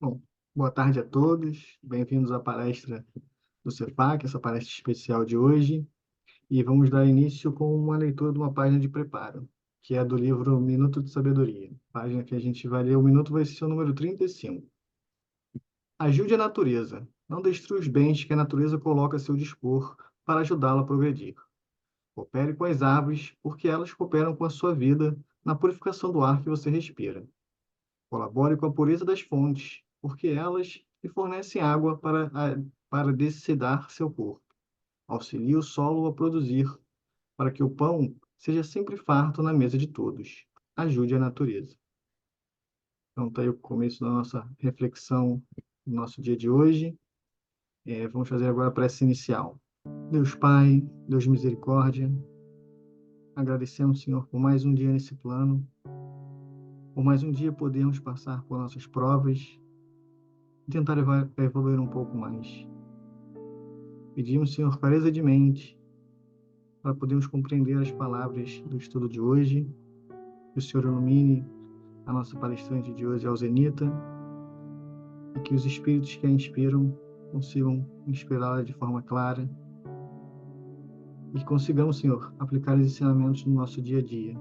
Bom, boa tarde a todos, bem-vindos à palestra do CEPAC, essa palestra especial de hoje, e vamos dar início com uma leitura de uma página de preparo, que é do livro Minuto de Sabedoria. Página que a gente vai ler, o minuto vai ser o número 35. Ajude a natureza, não destrua os bens que a natureza coloca a seu dispor para ajudá-la a progredir. Coopere com as árvores, porque elas cooperam com a sua vida na purificação do ar que você respira. Colabore com a pureza das fontes, porque elas lhe fornecem água para dessedar seu corpo. Auxilie o solo a produzir, para que o pão seja sempre farto na mesa de todos. Ajude a natureza. Então, está aí o começo da nossa reflexão no nosso dia de hoje. Vamos fazer agora a prece inicial. Deus Pai, Deus de misericórdia, agradecemos, Senhor, por mais um dia nesse plano, por mais um dia podermos passar por nossas provas e tentar evoluir um pouco mais. Pedimos, Senhor, clareza de mente para podermos compreender as palavras do estudo de hoje. Que o Senhor ilumine a nossa palestrante de hoje, Alzenita, e que os espíritos que a inspiram consigam inspirá-la de forma clara e que consigamos, Senhor, aplicar os ensinamentos no nosso dia a dia.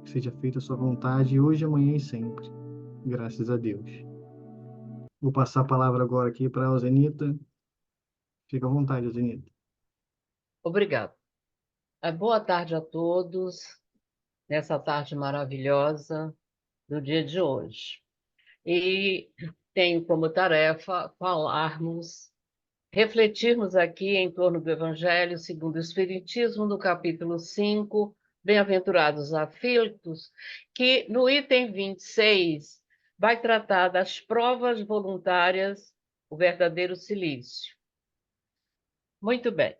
Que seja feita a sua vontade hoje, amanhã e sempre. Graças a Deus. Vou passar a palavra agora aqui para a Alzenita. Fica à vontade, Alzenita. Obrigada. Boa tarde a todos, nessa tarde maravilhosa do dia de hoje. E tenho como tarefa refletirmos aqui em torno do Evangelho segundo o Espiritismo, no capítulo 5, Bem-aventurados aflitos, que no item 26 vai tratar das provas voluntárias, o verdadeiro silício. Muito bem.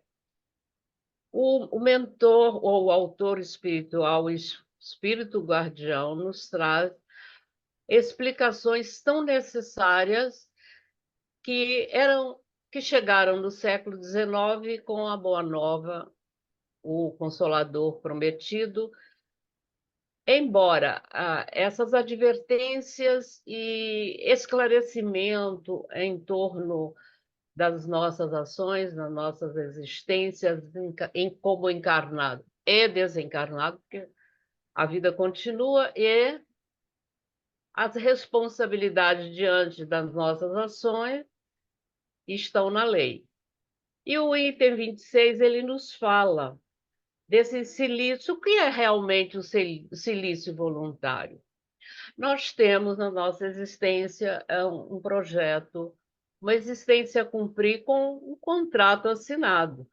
O mentor ou o autor espiritual, o espírito guardião, nos traz explicações tão necessárias que chegaram no século XIX com a Boa Nova, o Consolador Prometido, embora essas advertências e esclarecimento em torno das nossas ações, das nossas existências como encarnado e desencarnado, porque a vida continua e as responsabilidades diante das nossas ações estão na lei. E o item 26, ele nos fala desse silício. O que é realmente o silício voluntário? Nós temos na nossa existência um projeto, uma existência a cumprir com um contrato assinado,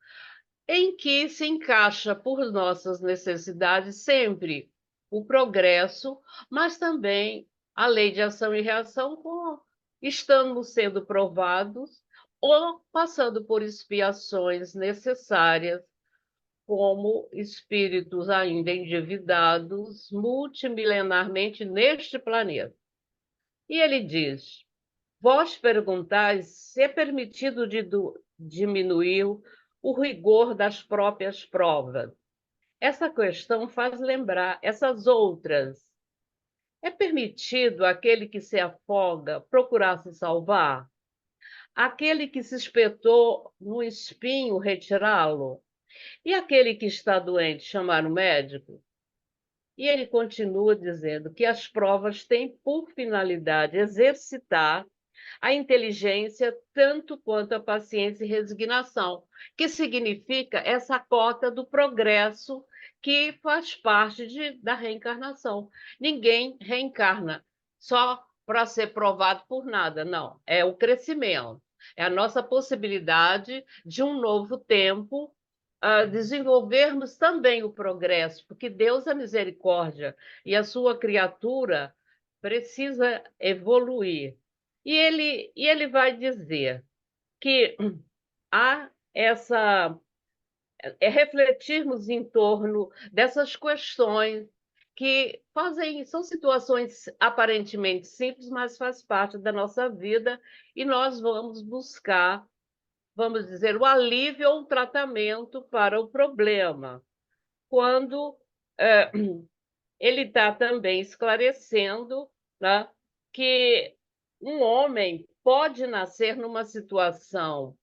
em que se encaixa por nossas necessidades sempre o progresso, mas também a lei de ação e reação, estamos sendo provados ou passando por expiações necessárias, como espíritos ainda endividados multimilenarmente neste planeta. E ele diz: vós perguntais se é permitido diminuir o rigor das próprias provas. Essa questão faz lembrar essas outras. É permitido aquele que se afoga procurar se salvar? Aquele que se espetou no espinho retirá-lo? E aquele que está doente chamar o médico? E ele continua dizendo que as provas têm por finalidade exercitar a inteligência tanto quanto a paciência e resignação, que significa essa cota do progresso que faz parte da reencarnação. Ninguém reencarna só para ser provado por nada, não. É o crescimento, é a nossa possibilidade de um novo tempo, desenvolvermos também o progresso, porque Deus é misericórdia e a sua criatura precisa evoluir. E ele vai dizer que há refletirmos em torno dessas questões que são situações aparentemente simples, mas faz parte da nossa vida e nós vamos buscar, vamos dizer, o alívio ou um tratamento para o problema. Quando ele está também esclarecendo, né, que um homem pode nascer numa situação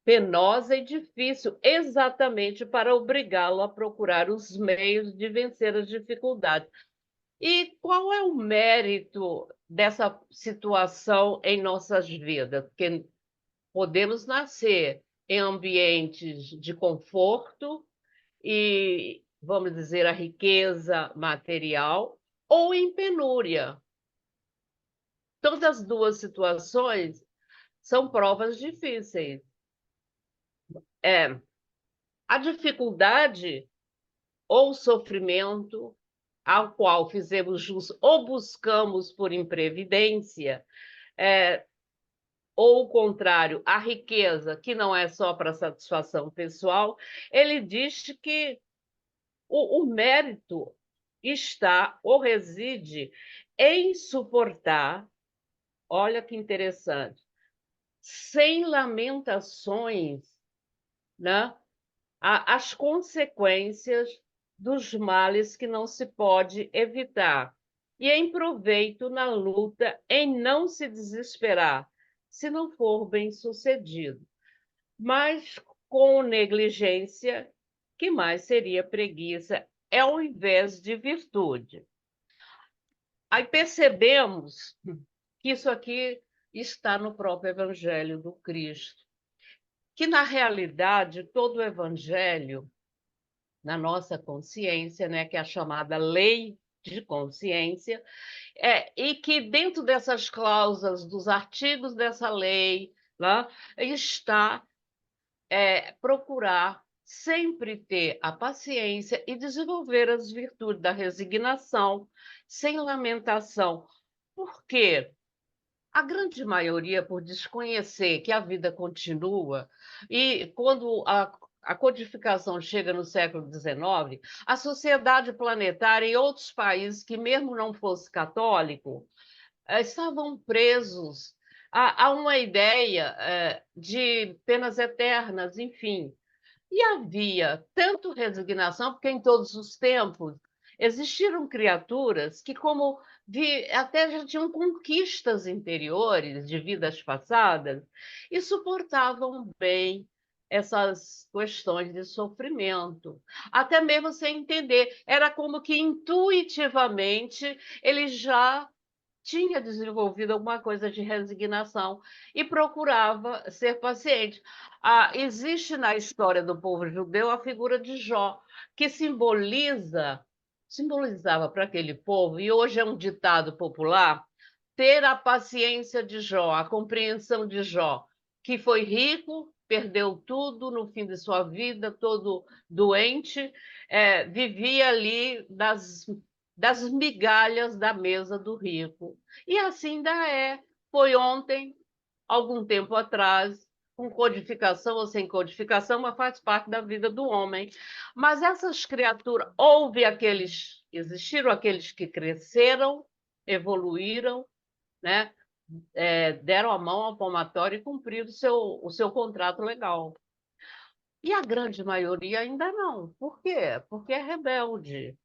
penosa e difícil, exatamente para obrigá-lo a procurar os meios de vencer as dificuldades. E qual é o mérito dessa situação em nossas vidas? Porque podemos nascer em ambientes de conforto e, vamos dizer, a riqueza material, ou em penúria. Todas as duas situações são provas difíceis. É, a dificuldade ou sofrimento ao qual fizemos jus ou buscamos por imprevidência, ou o contrário, a riqueza, que não é só para satisfação pessoal, ele diz que o mérito está ou reside em suportar, olha que interessante, sem lamentações, né, as consequências dos males que não se pode evitar, e em proveito na luta em não se desesperar, se não for bem-sucedido, mas com negligência, que mais seria preguiça, ao invés de virtude. Aí percebemos que isso aqui está no próprio Evangelho do Cristo, que, na realidade, todo o Evangelho, na nossa consciência, né, que é a chamada lei de consciência, e que dentro dessas cláusulas dos artigos dessa lei, né, está procurar sempre ter a paciência e desenvolver as virtudes da resignação, sem lamentação. Por quê? A grande maioria, por desconhecer que a vida continua, e quando a codificação chega no século XIX, a sociedade planetária e outros países que, mesmo não fosse católico, estavam presos a uma ideia de penas eternas, enfim. E havia tanto resignação, porque em todos os tempos existiram criaturas que, como até já tinham conquistas interiores de vidas passadas, e suportavam bem essas questões de sofrimento, até mesmo sem entender. Era como que intuitivamente eles já tinha desenvolvido alguma coisa de resignação e procurava ser paciente. Existe na história do povo judeu a figura de Jó, que simbolizava para aquele povo, e hoje é um ditado popular, ter a paciência de Jó, a compreensão de Jó, que foi rico, perdeu tudo no fim de sua vida, todo doente, vivia ali das migalhas da mesa do rico. E assim ainda é. Foi ontem, algum tempo atrás, com codificação ou sem codificação, mas faz parte da vida do homem. Mas essas criaturas, existiram aqueles que cresceram, evoluíram, né? Deram a mão ao palmatório e cumpriram o seu contrato legal. E a grande maioria ainda não. Por quê? Porque é rebelde.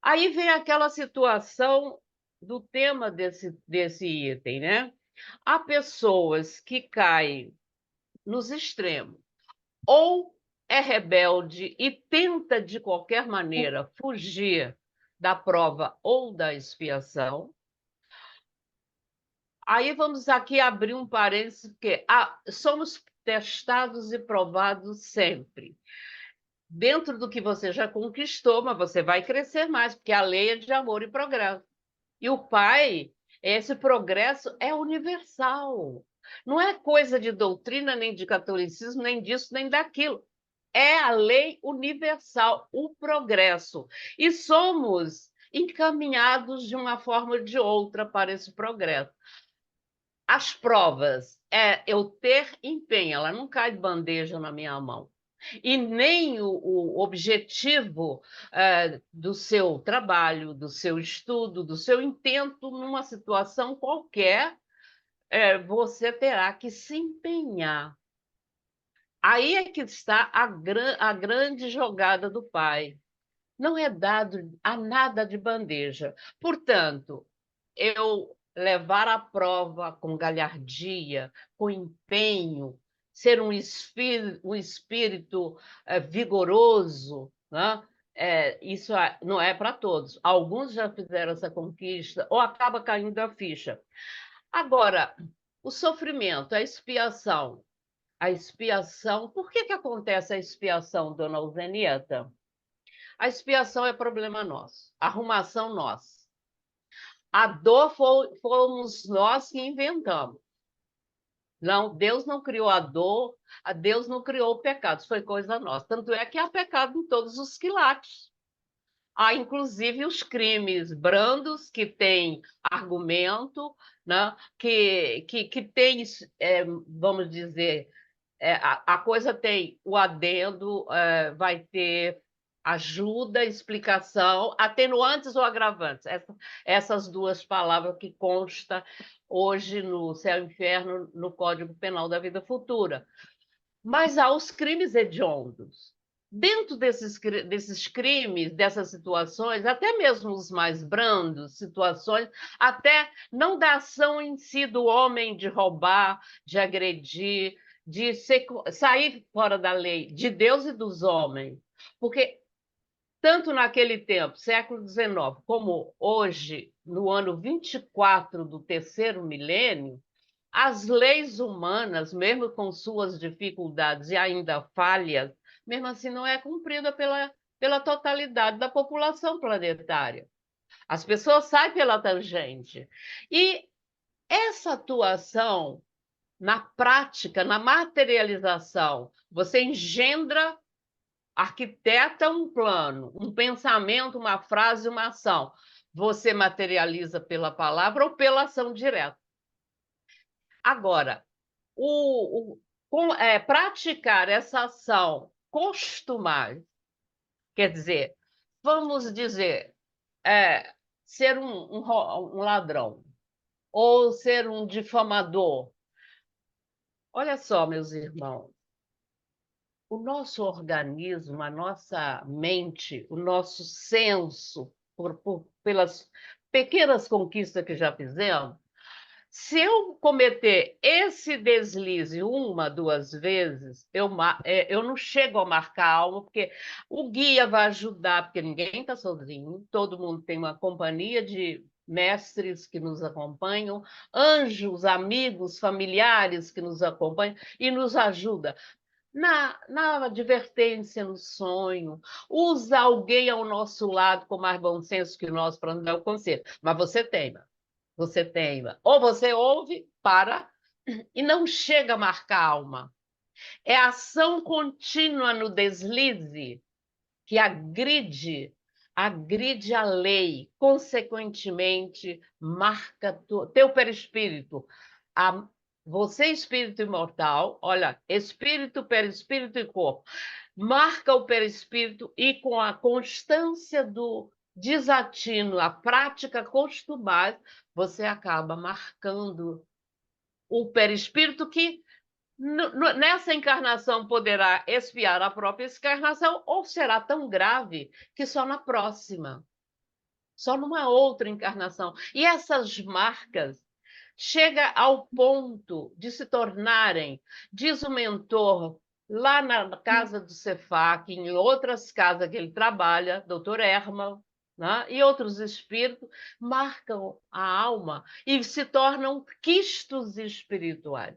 Aí vem aquela situação do tema desse item, né? Há pessoas que caem nos extremos, ou é rebelde e tenta, de qualquer maneira, fugir da prova ou da expiação. Aí vamos aqui abrir um parênteses, porque somos testados e provados sempre. Dentro do que você já conquistou, mas você vai crescer mais, porque a lei é de amor e progresso. E o Pai, esse progresso é universal. Não é coisa de doutrina, nem de catolicismo, nem disso, nem daquilo. É a lei universal, o progresso. E somos encaminhados de uma forma ou de outra para esse progresso. As provas é eu ter empenho, ela não cai de bandeja na minha mão. E nem o objetivo do seu trabalho, do seu estudo, do seu intento numa situação qualquer, você terá que se empenhar. Aí é que está a grande jogada do Pai. Não é dado a nada de bandeja. Portanto, eu levar à prova com galhardia, com empenho, ser um espírito vigoroso, né? Isso não é para todos. Alguns já fizeram essa conquista, ou acaba caindo a ficha. Agora, o sofrimento, a expiação. A expiação, por que acontece a expiação, dona Eugenieta? A expiação é problema nosso, arrumação nossa. A dor fomos nós que inventamos. Não, Deus não criou a dor, a Deus não criou o pecado, isso foi coisa nossa. Tanto é que há pecado em todos os quilates. Há, inclusive, os crimes brandos, que têm argumento, né? que tem, vamos dizer, a coisa tem o adendo, vai ter ajuda, explicação, atenuantes ou agravantes. Essas duas palavras que consta hoje no Céu e Inferno, no Código Penal da Vida Futura. Mas há os crimes hediondos. Dentro desses crimes, dessas situações, até mesmo os mais brandos, situações, até não da ação em si do homem de roubar, de agredir, de sair fora da lei, de Deus e dos homens. Porque tanto naquele tempo, século XIX, como hoje, no ano 24 do terceiro milênio, as leis humanas, mesmo com suas dificuldades e ainda falhas, mesmo assim não é cumprida pela totalidade da população planetária. As pessoas saem pela tangente. E essa atuação na prática, na materialização, você engendra, arquiteta um plano, um pensamento, uma frase, uma ação. Você materializa pela palavra ou pela ação direta. Agora, praticar essa ação costumar, quer dizer, vamos dizer, ser um ladrão ou ser um difamador. Olha só, meus irmãos, o nosso organismo, a nossa mente, o nosso senso, pelas pequenas conquistas que já fizemos, se eu cometer esse deslize uma, duas vezes, eu não chego a marcar a alma, porque o guia vai ajudar, porque ninguém está sozinho, todo mundo tem uma companhia de mestres que nos acompanham, anjos, amigos, familiares que nos acompanham e nos ajuda. Na advertência, no sonho, usa alguém ao nosso lado com mais bom senso que nós para nos dar o conselho. Mas você teima. Ou você ouve, para, e não chega a marcar a alma. É a ação contínua no deslize que agride a lei, consequentemente, marca teu perispírito. Você, espírito imortal, olha, espírito, perispírito e corpo, marca o perispírito e com a constância do desatino, a prática costumada, você acaba marcando o perispírito que nessa encarnação poderá expiar a própria encarnação ou será tão grave que só na próxima, só numa outra encarnação. E essas marcas chega ao ponto de se tornarem, diz o mentor, lá na casa do Cefac, em outras casas que ele trabalha, doutor Herman, né? E outros espíritos, marcam a alma e se tornam quistos espirituais.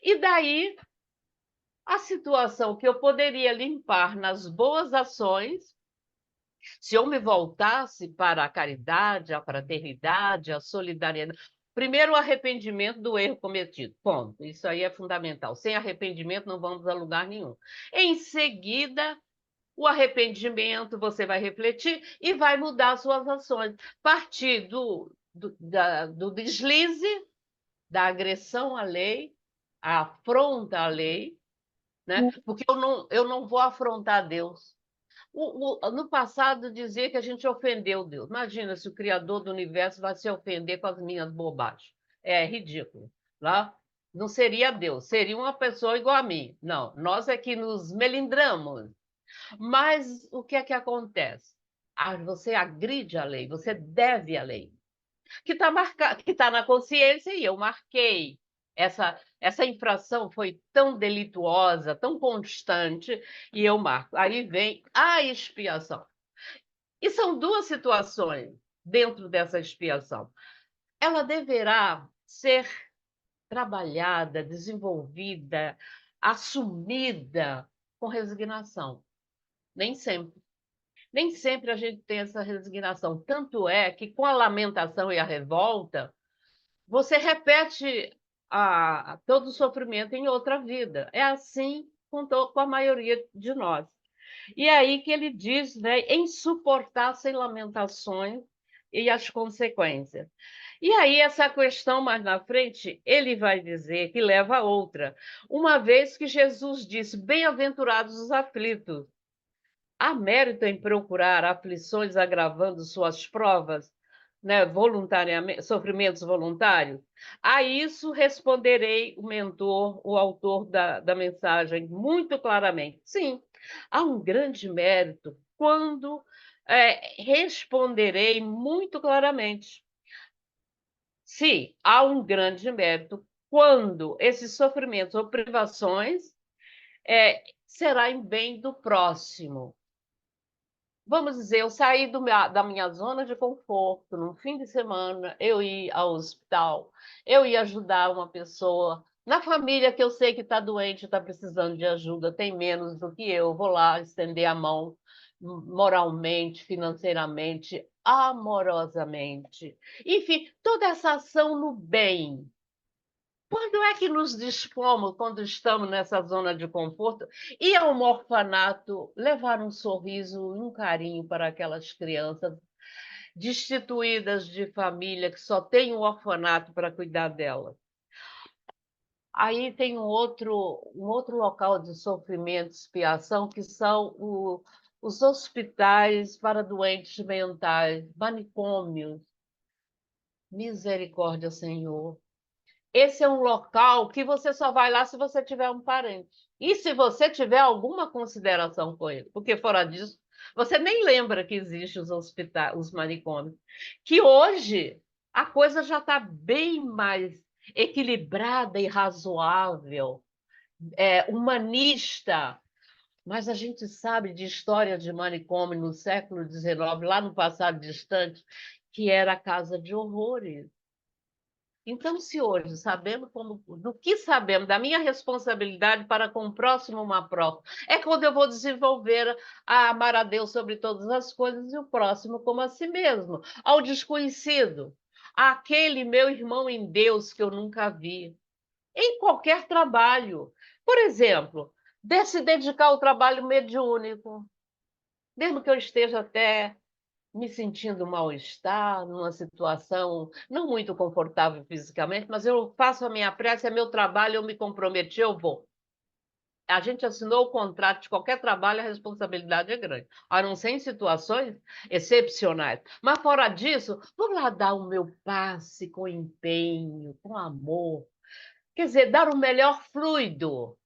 E daí a situação que eu poderia limpar nas boas ações, se eu me voltasse para a caridade, a fraternidade, a solidariedade. Primeiro, o arrependimento do erro cometido. Ponto. Isso aí é fundamental. Sem arrependimento, não vamos a lugar nenhum. Em seguida, o arrependimento, você vai refletir e vai mudar suas ações. Partir do deslize, da agressão à lei, a afronta à lei, né? Porque eu não vou afrontar Deus. No passado dizia que a gente ofendeu Deus. Imagina se o Criador do universo vai se ofender com as minhas bobagens. É ridículo. Lá não seria Deus, seria uma pessoa igual a mim. Não, nós é que nos melindramos. Mas o que é que acontece? Você agride a lei, você deve a lei. que tá na consciência e eu marquei. Essa infração foi tão delituosa, tão constante, e eu marco. Aí vem a expiação. E são duas situações dentro dessa expiação. Ela deverá ser trabalhada, desenvolvida, assumida com resignação. Nem sempre. Nem sempre a gente tem essa resignação. Tanto é que, com a lamentação e a revolta, você repete todo o sofrimento em outra vida. É assim com a maioria de nós. E aí que ele diz, né, em suportar sem lamentações e as consequências. E aí, essa questão mais na frente, ele vai dizer que leva a outra, uma vez que Jesus disse: bem-aventurados os aflitos. Há mérito em procurar aflições agravando suas provas, né, voluntariamente, sofrimentos voluntários? A isso responderei o mentor, o autor da mensagem, muito claramente. Sim, há um grande mérito quando responderei muito claramente. Sim, há um grande mérito quando esses sofrimentos ou privações será em bem do próximo. Vamos dizer, eu saí da minha zona de conforto, num fim de semana, eu ir ao hospital, eu ir ajudar uma pessoa na família que eu sei que está doente, está precisando de ajuda, tem menos do que eu, vou lá estender a mão moralmente, financeiramente, amorosamente. Enfim, toda essa ação no bem. Quando é que nos dispomos, quando estamos nessa zona de conforto, ir a um orfanato, levar um sorriso e um carinho para aquelas crianças destituídas de família, que só tem um orfanato para cuidar delas? Aí tem um outro local de sofrimento, expiação, que são os hospitais para doentes mentais, manicômios. Misericórdia, Senhor. Esse é um local que você só vai lá se você tiver um parente. E se você tiver alguma consideração com ele, porque fora disso, você nem lembra que existem os hospitais, os manicômios. Que hoje a coisa já está bem mais equilibrada e razoável, humanista. Mas a gente sabe de história de manicômio no século XIX, lá no passado distante, que era a casa de horrores. Então, se hoje sabemos do que sabemos, da minha responsabilidade para com o próximo uma prova, é quando eu vou desenvolver a amar a Deus sobre todas as coisas e o próximo como a si mesmo, ao desconhecido, àquele meu irmão em Deus que eu nunca vi, em qualquer trabalho. Por exemplo, de se dedicar ao trabalho mediúnico, mesmo que eu esteja até me sentindo mal-estar, numa situação não muito confortável fisicamente, mas eu faço a minha prece, é meu trabalho, eu me comprometi, eu vou. A gente assinou o contrato de qualquer trabalho, a responsabilidade é grande, a não ser em situações excepcionais. Mas fora disso, vou lá dar o meu passe com empenho, com amor. Quer dizer, dar o melhor fluido,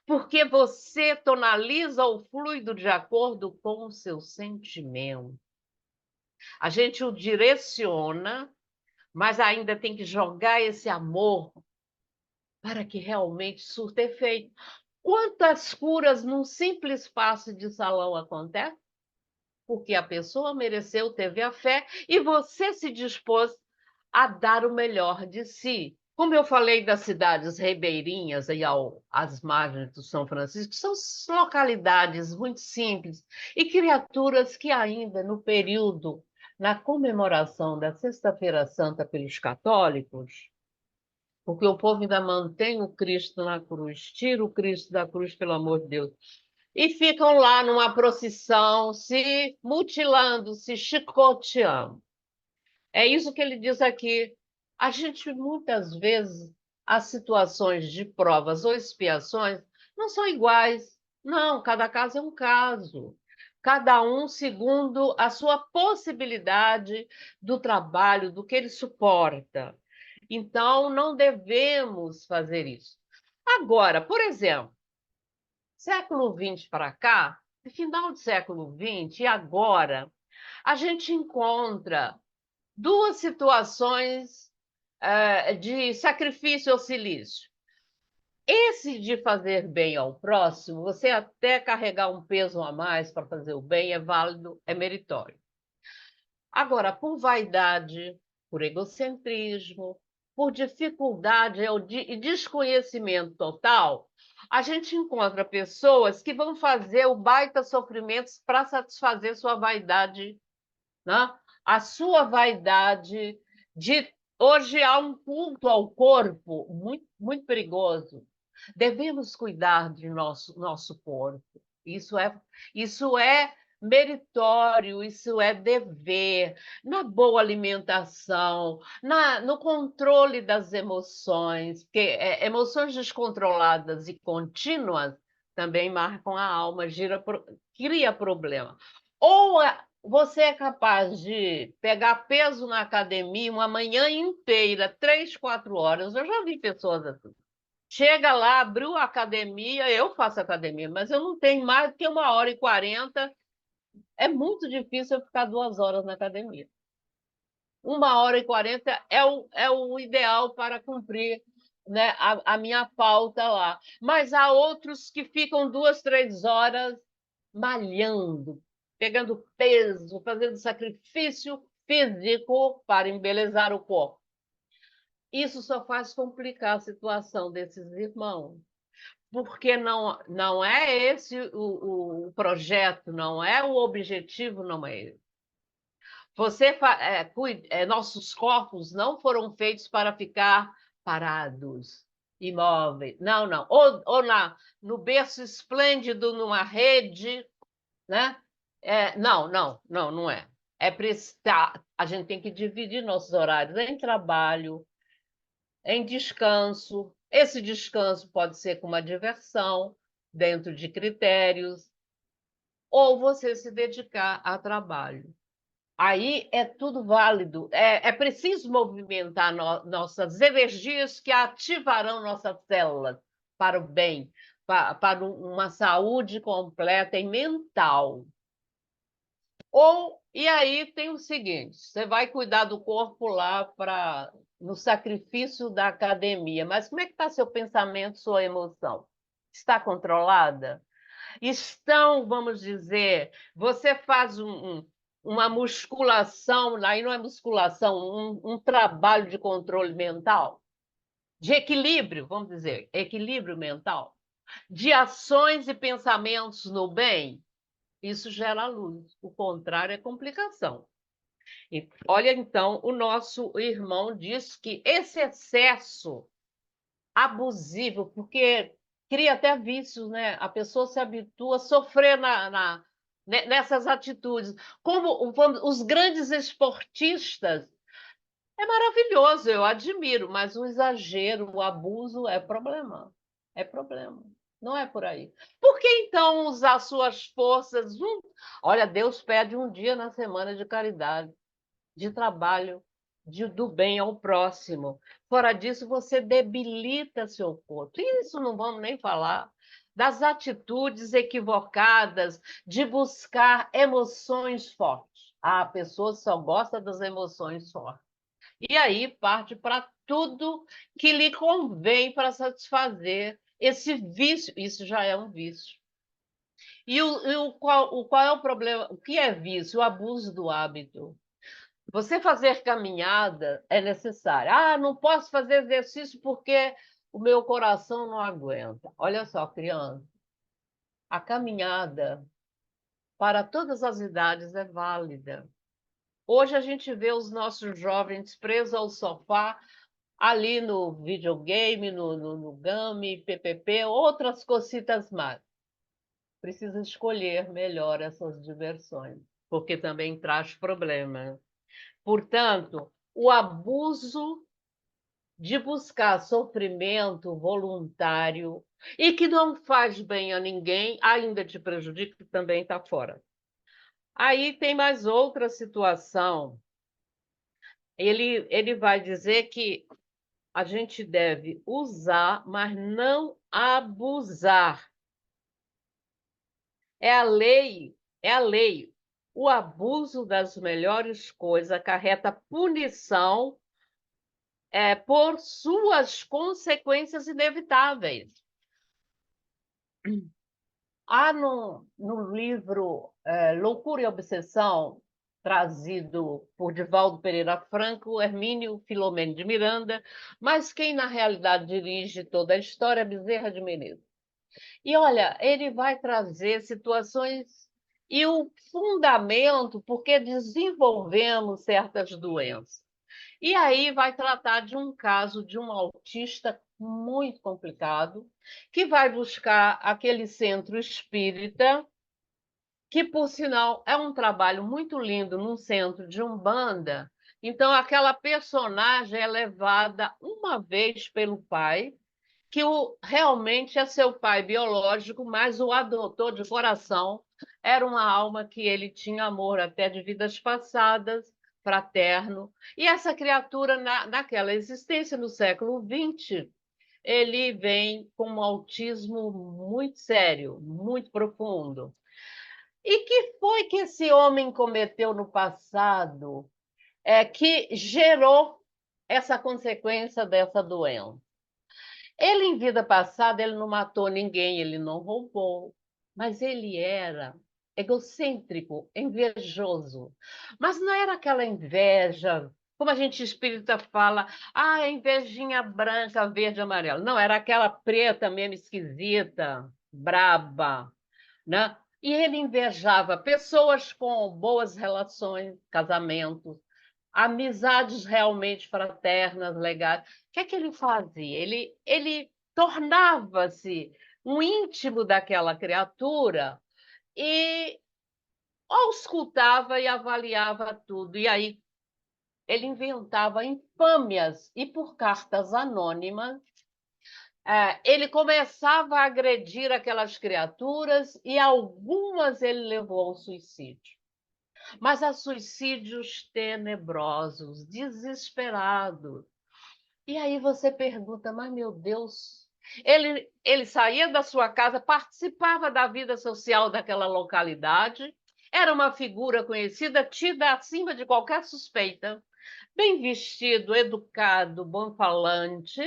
porque você tonaliza o fluido de acordo com o seu sentimento. A gente o direciona, mas ainda tem que jogar esse amor para que realmente surta efeito. Quantas curas num simples passe de salão acontecem? Porque a pessoa mereceu, teve a fé e você se dispôs a dar o melhor de si. Como eu falei das cidades ribeirinhas e às margens do São Francisco, são localidades muito simples e criaturas que ainda no período, na comemoração da Sexta-feira Santa pelos católicos, porque o povo ainda mantém o Cristo na cruz, tira o Cristo da cruz, pelo amor de Deus, e ficam lá numa procissão, se mutilando, se chicoteando. É isso que ele diz aqui. A gente, muitas vezes, as situações de provas ou expiações não são iguais. Não, cada caso é um caso. Cada um segundo a sua possibilidade do trabalho, do que ele suporta. Então, não devemos fazer isso. Agora, por exemplo, século XX para cá, final do século XX e agora, a gente encontra duas situações de sacrifício ou silício. Esse de fazer bem ao próximo, você até carregar um peso a mais para fazer o bem, é válido, é meritório. Agora, por vaidade, por egocentrismo, por dificuldade e desconhecimento total, a gente encontra pessoas que vão fazer o baita sofrimento para satisfazer sua vaidade, né? A sua vaidade de hoje há um culto ao corpo muito, muito perigoso. Devemos cuidar de nosso corpo. Isso é meritório, isso é dever, na boa alimentação, no controle das emoções, porque emoções descontroladas e contínuas também marcam a alma, cria problema. Ou você é capaz de pegar peso na academia uma manhã inteira, 3, 4 horas. Eu já vi pessoas assim. Chega lá, abriu a academia, eu faço academia, mas eu não tenho mais do que 1h40. É muito difícil eu ficar 2 horas na academia. 1h40 é o ideal para cumprir, né, a minha pauta lá. Mas há outros que ficam 2, 3 horas malhando, pegando peso, fazendo sacrifício físico para embelezar o corpo. Isso só faz complicar a situação desses irmãos, porque não é esse o projeto, não é o objetivo, não é esse. Nossos corpos não foram feitos para ficar parados, imóveis. Não, não. Ou no berço esplêndido, numa rede, né? Não, não, não, não é. É prestar. A gente tem que dividir nossos horários em trabalho, em descanso. Esse descanso pode ser com uma diversão, dentro de critérios, ou você se dedicar a trabalho. Aí é tudo válido. É preciso movimentar nossas energias que ativarão nossas células para o bem, para uma saúde completa e mental. E aí tem o seguinte: você vai cuidar do corpo lá no sacrifício da academia, mas como é que está seu pensamento, sua emoção? Está controlada? Estão, vamos dizer, você faz uma musculação, aí não é musculação, um trabalho de controle mental, de equilíbrio, vamos dizer, equilíbrio mental, de ações e pensamentos no bem, isso gera luz. O contrário é complicação. E olha, então, o nosso irmão diz que esse excesso abusivo, porque cria até vícios, né? A pessoa se habitua a sofrer nessas atitudes. Como os grandes esportistas, é maravilhoso, eu admiro, mas o exagero, o abuso é problema. É problema. Não é por aí. Por que então usar suas forças? Olha, Deus pede um dia na semana de caridade, de trabalho, do bem ao próximo. Fora disso, você debilita seu corpo. Isso não vamos nem falar das atitudes equivocadas de buscar emoções fortes. A pessoa só gosta das emoções fortes. E aí parte para tudo que lhe convém para satisfazer esse vício. Isso já é um vício. Qual é o problema? O que é vício? O abuso do hábito. Você fazer caminhada é necessário. Ah, não posso fazer exercício porque o meu coração não aguenta. Olha só, criança, a caminhada para todas as idades é válida. Hoje a gente vê os nossos jovens presos ao sofá, ali no videogame, no game, PPP, outras cositas mais. Precisa escolher melhor essas diversões, porque também traz problema. Portanto, o abuso de buscar sofrimento voluntário e que não faz bem a ninguém, ainda te prejudica, também está fora. Aí tem mais outra situação. Ele vai dizer que a gente deve usar, mas não abusar. É a lei, é a lei. o abuso das melhores coisas acarreta punição por suas consequências inevitáveis. Há no livro Loucura e Obsessão, trazido por Divaldo Pereira Franco, Hermínio Filomeno de Miranda, mas quem na realidade dirige toda a história é Bezerra de Menezes. E olha, ele vai trazer situações e o fundamento porque desenvolvemos certas doenças. E aí vai tratar de um caso de um autista muito complicado, que vai buscar aquele centro espírita, que, por sinal, é um trabalho muito lindo num centro de Umbanda. Então, aquela personagem é levada uma vez pelo pai, que realmente é seu pai biológico, mas o adotou de coração. Era uma alma que ele tinha amor até de vidas passadas, fraterno. E essa criatura, naquela existência no século XX, ele vem com um autismo muito sério, muito profundo. E que foi que esse homem cometeu no passado que gerou essa consequência dessa doença? Ele, em vida passada, ele não matou ninguém, ele não roubou, mas ele era egocêntrico, invejoso. Mas não era aquela inveja, como a gente espírita fala, invejinha branca, verde, amarela. Não, era aquela preta mesmo esquisita, braba, né? E ele invejava pessoas com boas relações, casamentos, amizades realmente fraternas, legais. O que é que ele fazia? Ele tornava-se um íntimo daquela criatura e auscultava e avaliava tudo. E aí ele inventava infâmias e por cartas anônimas ele começava a agredir aquelas criaturas e algumas ele levou ao suicídio. Mas a suicídios tenebrosos, desesperados. E aí você pergunta, mas meu Deus, ele saía da sua casa, participava da vida social daquela localidade, era uma figura conhecida, tida acima de qualquer suspeita, bem vestido, educado, bom falante,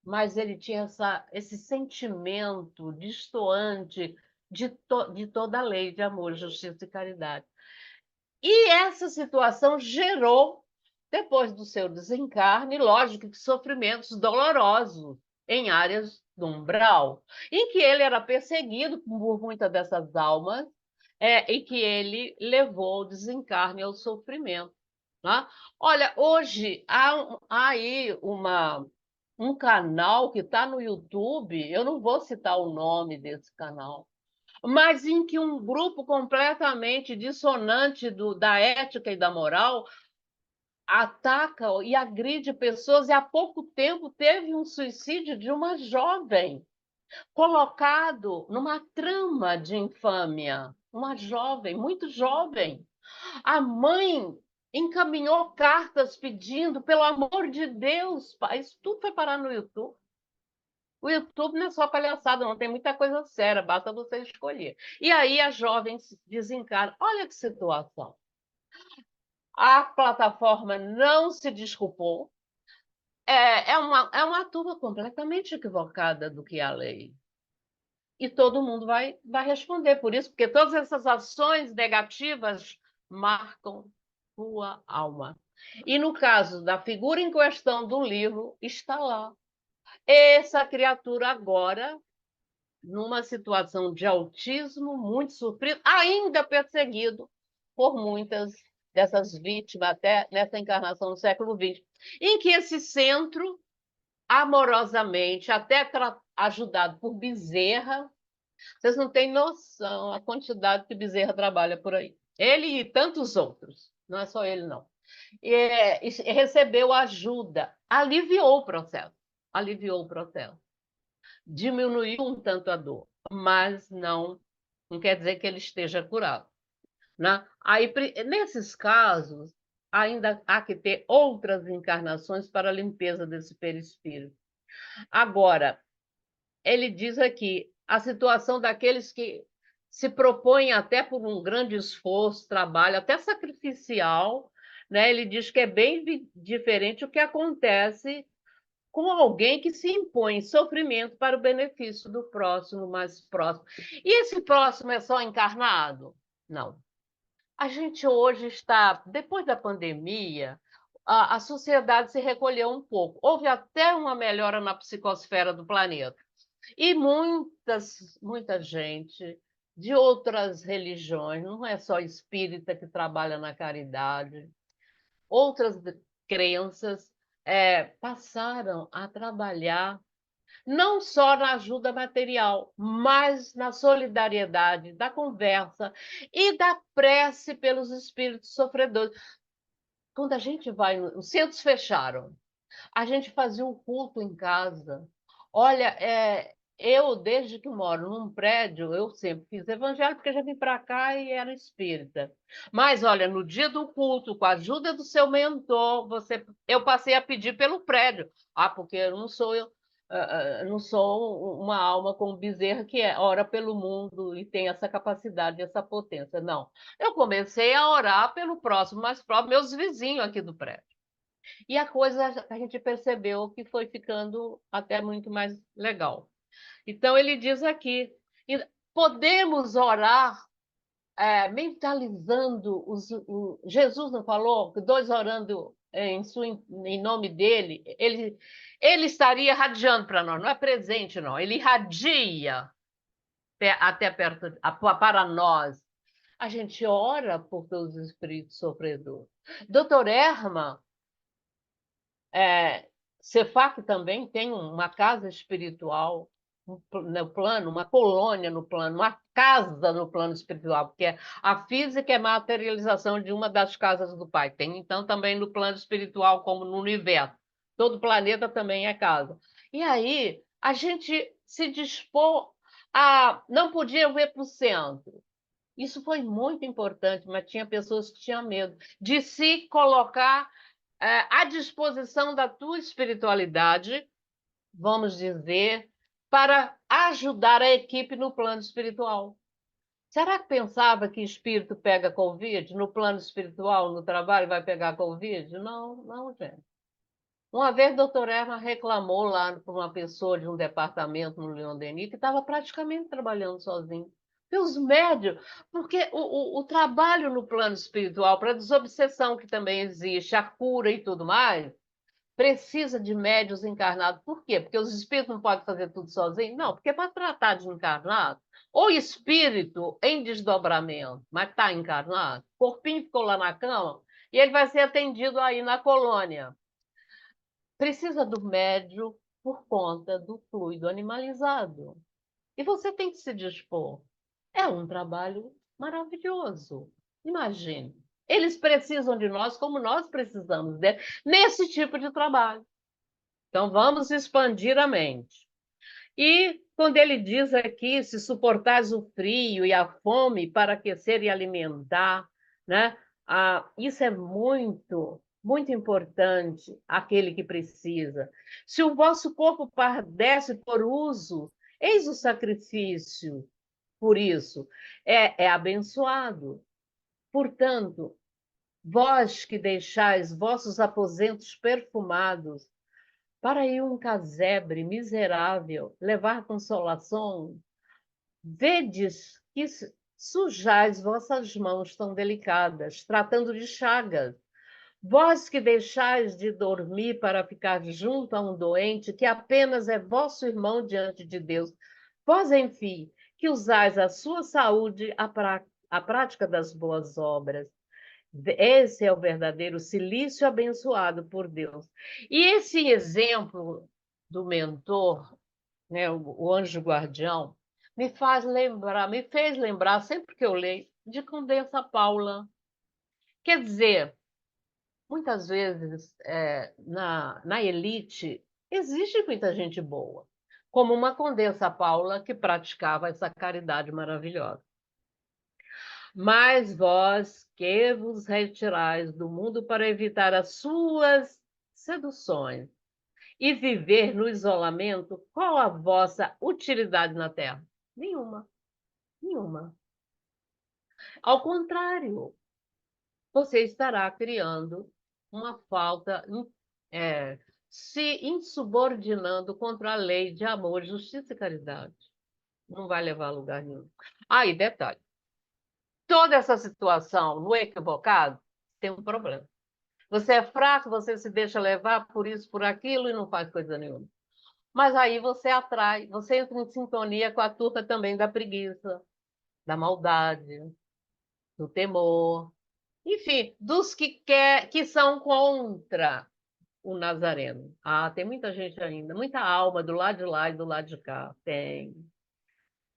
mas ele tinha esse sentimento destoante de toda a lei de amor, justiça e caridade. E essa situação gerou, depois do seu desencarne, lógico que sofrimentos dolorosos em áreas do umbral, em que ele era perseguido por muitas dessas almas, e que ele levou ao desencarne e ao sofrimento. Tá? Olha, hoje há aí um canal que está no YouTube, eu não vou citar o nome desse canal, mas em que um grupo completamente dissonante da ética e da moral ataca e agride pessoas, e há pouco tempo teve um suicídio de uma jovem, colocado numa trama de infâmia, uma jovem, muito jovem. A mãe encaminhou cartas pedindo, pelo amor de Deus, pai, isso tudo foi parar no YouTube. O YouTube não é só palhaçada, não, tem muita coisa séria, basta você escolher. E aí a jovem se desencarna. Olha que situação. A plataforma não se desculpou. É uma turma completamente equivocada do que é a lei. E todo mundo vai responder por isso, porque todas essas ações negativas marcam sua alma. E no caso da figura em questão do livro, está lá. Essa criatura agora numa situação de autismo, muito sofrido, ainda perseguido por muitas dessas vítimas, até nessa encarnação do século XX, em que esse centro, amorosamente, até ajudado por Bezerra, vocês não têm noção a quantidade que Bezerra trabalha por aí. Ele e tantos outros, não é só ele, não. E recebeu ajuda, aliviou o processo, diminuiu um tanto a dor, mas não quer dizer que ele esteja curado, né? Aí, nesses casos, ainda há que ter outras encarnações para a limpeza desse perispírito. Agora, ele diz aqui a situação daqueles que se propõe até por um grande esforço, trabalho, até sacrificial, né? Ele diz que é bem diferente o que acontece com alguém que se impõe sofrimento para o benefício do próximo mais próximo. E esse próximo é só encarnado? Não. A gente hoje está, depois da pandemia, a sociedade se recolheu um pouco. Houve até uma melhora na psicosfera do planeta. E muita gente de outras religiões, não é só espírita que trabalha na caridade, outras crenças passaram a trabalhar não só na ajuda material, mas na solidariedade, da conversa e da prece pelos espíritos sofredores. Quando a gente vai, os centros fecharam, a gente fazia um culto em casa. Olha, eu, desde que moro num prédio, eu sempre fiz evangelho, porque já vim para cá e era espírita. Mas, olha, no dia do culto, com a ajuda do seu mentor, eu passei a pedir pelo prédio. Ah, porque eu não sou não sou uma alma como Bezerra que ora pelo mundo e tem essa capacidade, essa potência. Não. Eu comecei a orar pelo próximo, mais próximo, meus vizinhos aqui do prédio. E a coisa a gente percebeu que foi ficando até muito mais legal. Então, ele diz aqui: podemos orar mentalizando. Jesus não falou que dois orando em nome dele, ele estaria irradiando para nós, não é presente, não. Ele irradia até perto, para nós. A gente ora por todos os espíritos sofredores. Doutor Herman, Cefac também tem uma casa espiritual no plano, uma colônia no plano, uma casa no plano espiritual, porque a física é materialização de uma das casas do Pai. Tem, então, também no plano espiritual, como no universo. Todo planeta também é casa. E aí, a gente se dispôs a... Não podia ver para o centro. Isso foi muito importante, mas tinha pessoas que tinham medo de se colocar à disposição da tua espiritualidade, vamos dizer, para ajudar a equipe no plano espiritual. Será que pensava que espírito pega Covid? No plano espiritual, no trabalho, vai pegar Covid? Não, não, gente. Uma vez, a doutora Erma reclamou lá para uma pessoa de um departamento no Leon Denis que estava praticamente trabalhando sozinho. E os médios, porque o trabalho no plano espiritual, para a desobsessão que também existe, a cura e tudo mais, precisa de médios encarnados. Por quê? Porque os espíritos não podem fazer tudo sozinhos? Não, porque para tratar de encarnado, ou espírito em desdobramento, mas está encarnado, o corpinho ficou lá na cama, e ele vai ser atendido aí na colônia. Precisa do médio por conta do fluido animalizado. E você tem que se dispor. É um trabalho maravilhoso. Imagine. Eles precisam de nós como nós precisamos deles, nesse tipo de trabalho. Então, vamos expandir a mente. E quando ele diz aqui, se suportares o frio e a fome para aquecer e alimentar, né? Isso é muito, muito importante, aquele que precisa. Se o vosso corpo padece por uso, eis o sacrifício por isso, é abençoado. Portanto, vós que deixais vossos aposentos perfumados, para ir um casebre miserável levar consolação, vedes que sujais vossas mãos tão delicadas, tratando de chagas. Vós que deixais de dormir para ficar junto a um doente, que apenas é vosso irmão diante de Deus, vós, enfim, que usais a sua saúde à prática das boas obras. Esse é o verdadeiro silício abençoado por Deus. E esse exemplo do mentor, né, o anjo guardião, me fez lembrar, sempre que eu leio, de Condessa Paula. Quer dizer, muitas vezes na elite existe muita gente boa, como uma Condessa Paula que praticava essa caridade maravilhosa. Mas vós que vos retirais do mundo para evitar as suas seduções e viver no isolamento, qual a vossa utilidade na Terra? Nenhuma, nenhuma. Ao contrário, você estará criando uma falta, se insubordinando contra a lei de amor, justiça e caridade. Não vai levar a lugar nenhum. Ah, e detalhe, toda essa situação no equivocado tem um problema. Você é fraco, você se deixa levar por isso, por aquilo e não faz coisa nenhuma. Mas aí você atrai, você entra em sintonia com a turma também da preguiça, da maldade, do temor, enfim, dos que são contra o Nazareno. Ah, tem muita gente ainda, muita alma do lado de lá e do lado de cá. Tem.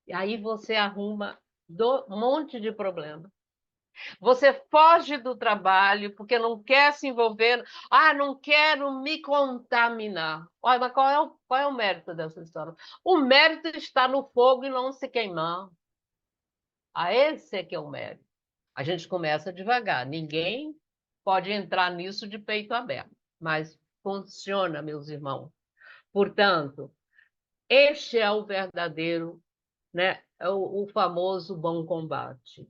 E aí você arruma um monte de problema. Você foge do trabalho porque não quer se envolver. Ah, não quero me contaminar. Olha, mas qual é o mérito dessa história? O mérito está no fogo e não se queimar. Ah, esse é que é o mérito. A gente começa devagar. Ninguém pode entrar nisso de peito aberto. Mas funciona, meus irmãos. Portanto, este é o verdadeiro, né? É o famoso bom combate,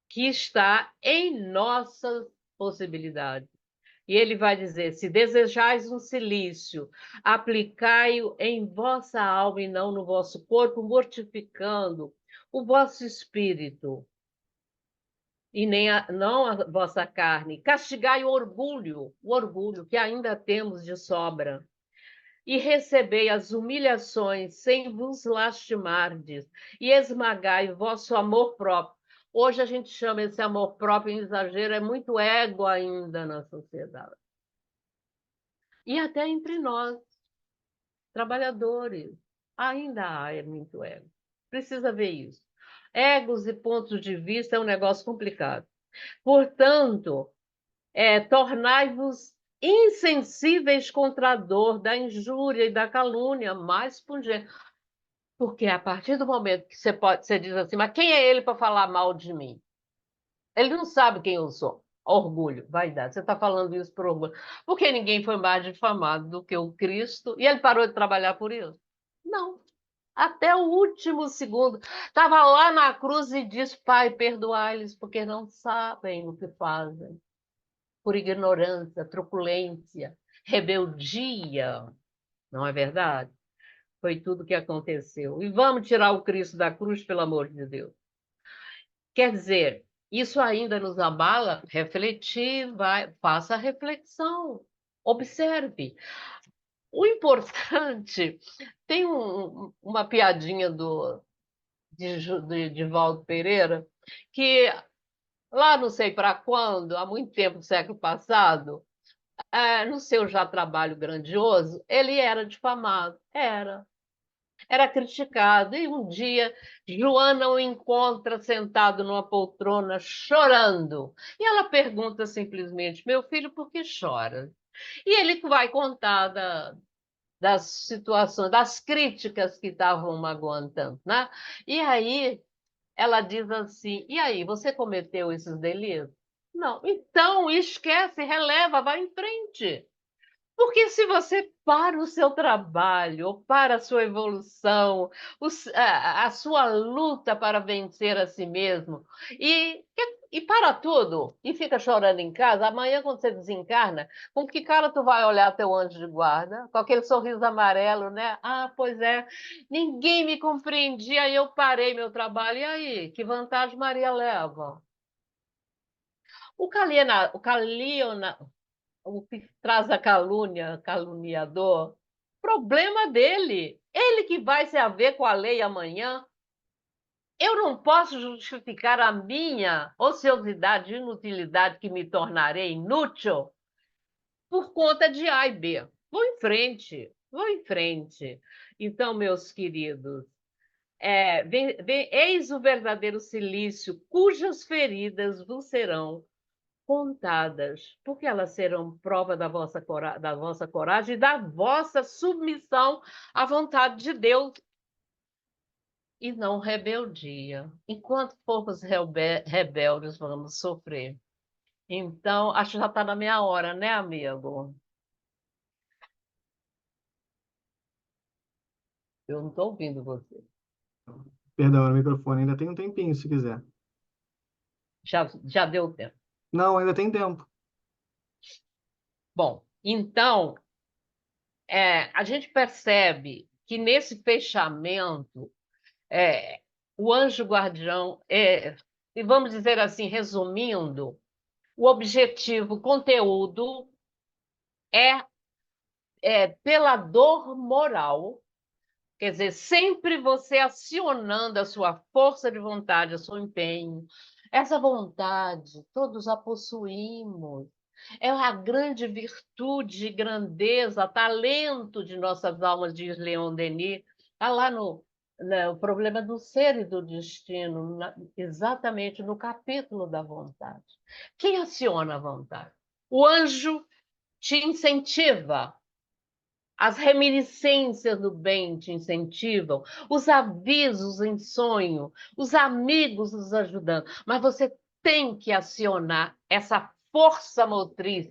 que está em nossas possibilidades. E ele vai dizer: se desejais um cilício, aplicai-o em vossa alma e não no vosso corpo, mortificando o vosso espírito e nem não a vossa carne. Castigai o orgulho que ainda temos de sobra. E recebei as humilhações sem vos lastimardes, e esmagai o vosso amor próprio. Hoje a gente chama esse amor próprio em exagero, é muito ego ainda na sociedade. E até entre nós, trabalhadores, ainda há muito ego. Precisa ver isso. Egos e pontos de vista é um negócio complicado. Portanto, tornai-vos insensíveis contra a dor da injúria e da calúnia mais pungente. Porque a partir do momento que você diz assim, mas quem é ele para falar mal de mim? Ele não sabe quem eu sou. Orgulho, vaidade. Você está falando isso por orgulho. Porque ninguém foi mais difamado do que o Cristo e ele parou de trabalhar por isso? Não. Até o último segundo. Estava lá na cruz e disse: Pai, perdoai-lhes, porque não sabem o que fazem. Por ignorância, truculência, rebeldia. Não é verdade? Foi tudo que aconteceu. E vamos tirar o Cristo da cruz, pelo amor de Deus. Quer dizer, isso ainda nos abala? Refletir, faça a reflexão, observe. O importante, tem uma piadinha de Valdo Pereira, que lá não sei para quando, há muito tempo, no século passado, no seu já trabalho grandioso, ele era difamado. Era criticado. E um dia, Joana o encontra sentado numa poltrona, chorando. E ela pergunta simplesmente: Meu filho, por que chora? E ele vai contar das situações, das críticas que estavam magoando tanto, né? E aí ela diz assim: E aí, você cometeu esses delitos? Não. Então, esquece, releva, vai em frente. Porque se você para o seu trabalho, ou para a sua evolução, a sua luta para vencer a si mesmo, e para tudo, e fica chorando em casa, amanhã, quando você desencarna, com que cara tu vai olhar teu anjo de guarda? Com aquele sorriso amarelo, né? Ah, pois é, ninguém me compreendia, eu parei meu trabalho. E aí, que vantagem Maria leva? O que traz a calúnia, caluniador, problema dele. Ele que vai se haver com a lei amanhã. Eu não posso justificar a minha ociosidade e inutilidade que me tornarei inútil por conta de A e B. Vou em frente, vou em frente. Então, meus queridos, eis o verdadeiro cilício, cujas feridas vos serão contadas, porque elas serão prova da vossa coragem e da vossa submissão à vontade de Deus e não rebeldia. Enquanto formos rebeldes, vamos sofrer. Então, acho que já está na minha hora, né, amigo? Eu não estou ouvindo você. Perdão, o microfone ainda tem um tempinho, se quiser. Já deu tempo. Não, ainda tem tempo. Bom, então, a gente percebe que nesse fechamento, é, o anjo guardião, e vamos dizer assim, resumindo, o objetivo, o conteúdo é, pela dor moral, quer dizer, sempre você acionando a sua força de vontade, o seu empenho. Essa vontade, todos a possuímos. É a grande virtude, grandeza, talento de nossas almas, diz Leon Denis. Está lá o problema do ser e do destino, exatamente no capítulo da vontade. Quem aciona a vontade? O anjo te incentiva, as reminiscências do bem te incentivam, os avisos em sonho, os amigos nos ajudando, mas você tem que acionar essa força motriz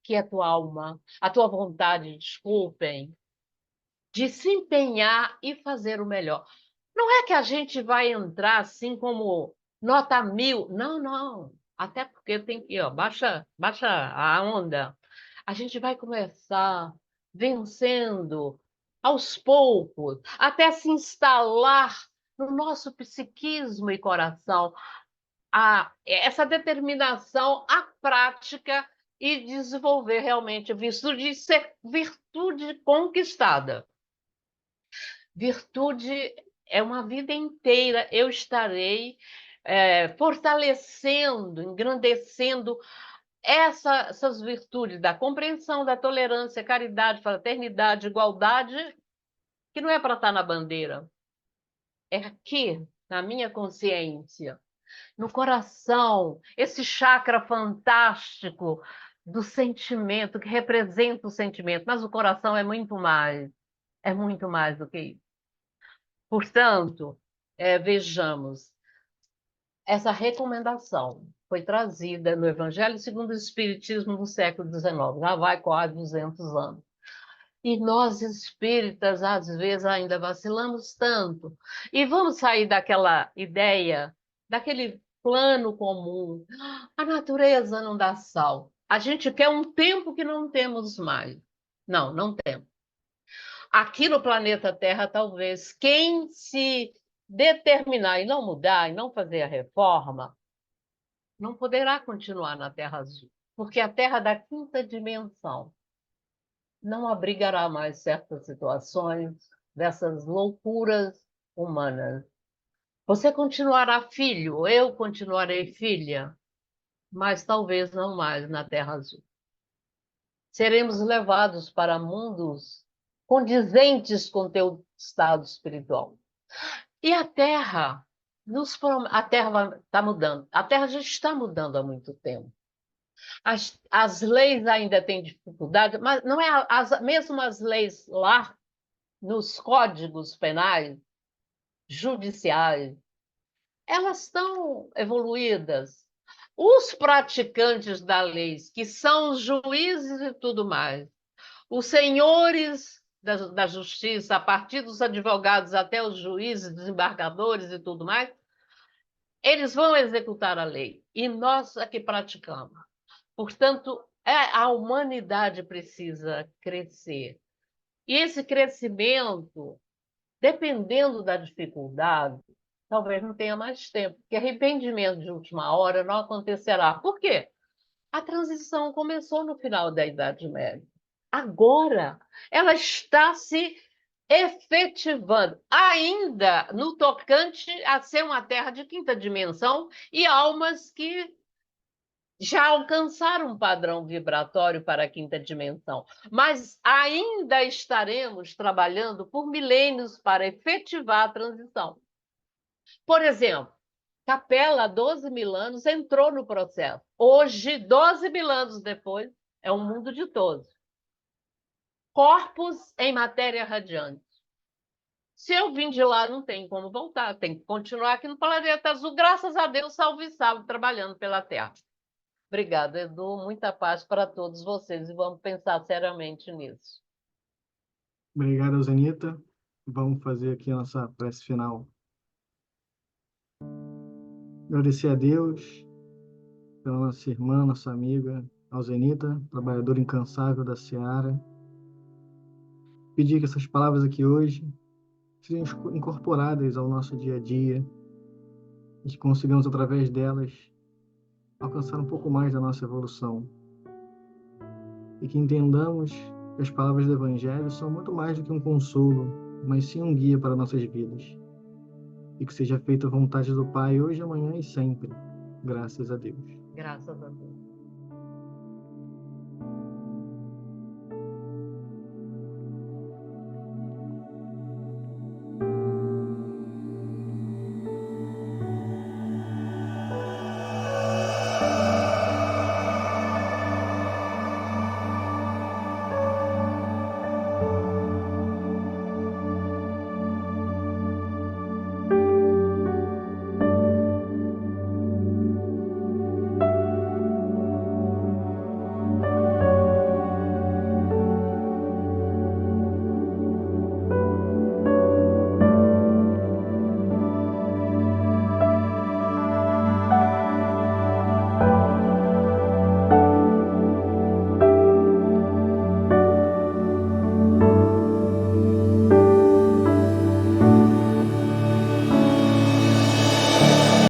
que é a tua alma, a tua vontade, desculpem, de se empenhar e fazer o melhor. Não é que a gente vai entrar assim como nota 1000, não, não. Até porque tem que, ó, baixa a onda. A gente vai começar vencendo aos poucos, até se instalar no nosso psiquismo e coração essa determinação à prática e desenvolver realmente a virtude de ser virtude conquistada. Virtude é uma vida inteira. Eu estarei fortalecendo, engrandecendo essas virtudes da compreensão, da tolerância, caridade, fraternidade, igualdade, que não é para estar na bandeira, é aqui, na minha consciência, no coração, esse chakra fantástico do sentimento, que representa o sentimento, mas o coração é muito mais do que isso. Portanto, vejamos, essa recomendação foi trazida no Evangelho segundo o Espiritismo do século XIX, já vai quase 200 anos. E nós espíritas, às vezes, ainda vacilamos tanto. E vamos sair daquela ideia, daquele plano comum. A natureza não dá sal. A gente quer um tempo que não temos mais. Não, não temos. Aqui no planeta Terra, talvez, quem se determinar e não mudar, e não fazer a reforma, não poderá continuar na Terra Azul, porque a Terra da quinta dimensão não abrigará mais certas situações dessas loucuras humanas. Você continuará filho, eu continuarei filha, mas talvez não mais na Terra Azul. Seremos levados para mundos condizentes com teu estado espiritual. E a Terra, a Terra está mudando. A Terra já está mudando há muito tempo. As leis ainda têm dificuldade, mas não é mesmo as leis lá nos códigos penais, judiciais, elas estão evoluídas. Os praticantes da lei, que são os juízes e tudo mais, os senhores da justiça, a partir dos advogados até os juízes, desembargadores e tudo mais, eles vão executar a lei. E nós aqui praticamos. Portanto, a humanidade precisa crescer. E esse crescimento, dependendo da dificuldade, talvez não tenha mais tempo, porque arrependimento de última hora não acontecerá. Por quê? A transição começou no final da Idade Média. Agora, ela está se efetivando, ainda no tocante a ser uma terra de quinta dimensão e almas que já alcançaram um padrão vibratório para a quinta dimensão, mas ainda estaremos trabalhando por milênios para efetivar a transição. Por exemplo, Capela, há 12 mil anos, entrou no processo. Hoje, 12 mil anos depois, é um mundo de todos. Corpos em matéria radiante. Se eu vim de lá, não tem como voltar, tem que continuar aqui no planeta azul, graças a Deus, salve e salve, trabalhando pela Terra. Obrigada, Edu. Muita paz para todos vocês e vamos pensar seriamente nisso. Obrigado, Zenita. Vamos fazer aqui a nossa prece final. Agradecer a Deus pela nossa irmã, nossa amiga Alzenita, trabalhadora incansável da Seara. Pedir que essas palavras aqui hoje sejam incorporadas ao nosso dia a dia e que consigamos, através delas, alcançar um pouco mais da nossa evolução. E que entendamos que as palavras do Evangelho são muito mais do que um consolo, mas sim um guia para nossas vidas. E que seja feita a vontade do Pai hoje, amanhã e sempre. Graças a Deus. Graças a Deus.